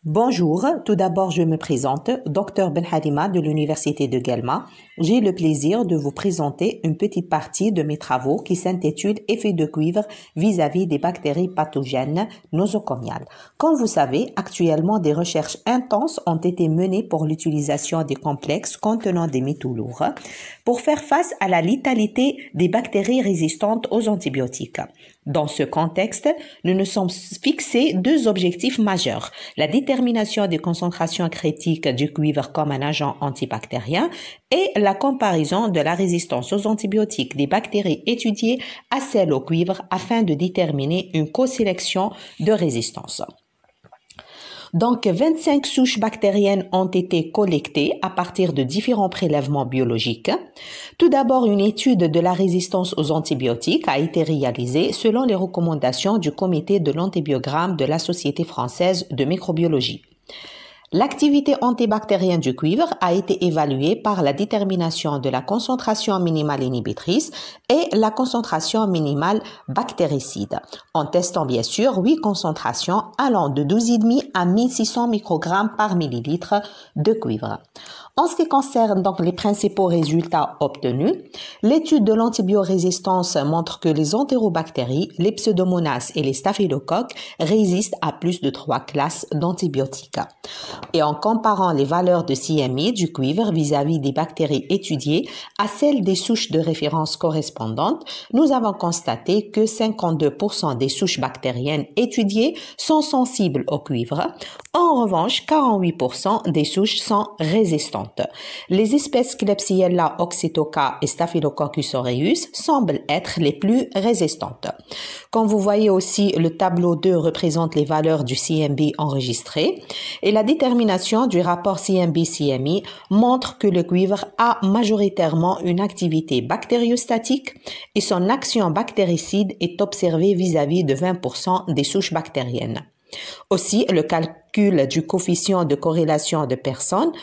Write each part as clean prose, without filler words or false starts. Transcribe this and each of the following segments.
Bonjour, tout d'abord je me présente, Dr Ben Halima de l'Université de Guelma. J'ai le plaisir de vous présenter une petite partie de mes travaux qui s'intitulent Effet de cuivre vis-à-vis des bactéries pathogènes nosocomiales. Comme vous savez, actuellement des recherches intenses ont été menées pour l'utilisation des complexes contenant des métaux lourds pour faire face à la létalité des bactéries résistantes aux antibiotiques. Dans ce contexte, nous nous sommes fixés deux objectifs majeurs: la détermination des concentrations critiques du cuivre comme un agent antibactérien et la comparaison de la résistance aux antibiotiques des bactéries étudiées à celles au cuivre afin de déterminer une co-sélection de résistance. Donc, 25 souches bactériennes ont été collectées à partir de différents prélèvements biologiques. Tout d'abord, une étude de la résistance aux antibiotiques a été réalisée selon les recommandations du comité de l'antibiogramme de la Société française de microbiologie. L'activité antibactérienne du cuivre a été évaluée par la détermination de la concentration minimale inhibitrice et la concentration minimale bactéricide, en testant bien sûr 8 concentrations allant de 12,5 à 1600 microgrammes par millilitre de cuivre. En ce qui concerne donc les principaux résultats obtenus, l'étude de l'antibiorésistance montre que les entérobactéries, les pseudomonas et les staphylocoques résistent à plus de 3 classes d'antibiotiques. Et en comparant les valeurs de CMI du cuivre vis-à-vis des bactéries étudiées à celles des souches de référence correspondantes, nous avons constaté que 52% des souches bactériennes étudiées sont sensibles au cuivre. En revanche, 48% des souches sont résistantes. Les espèces Klebsiella oxytoca et Staphylococcus aureus semblent être les plus résistantes. Comme vous voyez aussi, le tableau 2 représente les valeurs du CMB enregistrées et la détermination du rapport CMB-CMI montre que le cuivre a majoritairement une activité bactériostatique et son action bactéricide est observée vis-à-vis de 20% des souches bactériennes. Aussi, le calcul du coefficient de corrélation de Pearson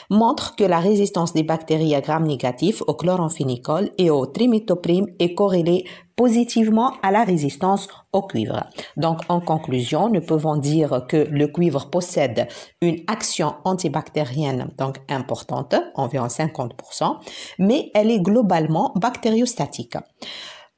montre que la résistance des bactéries à gram négatif au chloramphénicol et au trimethoprim est corrélée positivement à la résistance au cuivre. Donc, en conclusion, nous pouvons dire que le cuivre possède une action antibactérienne donc importante, environ 50%, mais elle est globalement bactériostatique.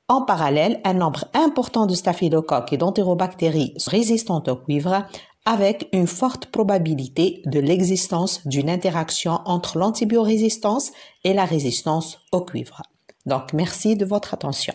En parallèle, un nombre important de staphylocoques et d'entérobactéries résistantes au cuivre avec une forte probabilité de l'existence d'une interaction entre l'antibiorésistance et la résistance au cuivre. Donc, merci de votre attention.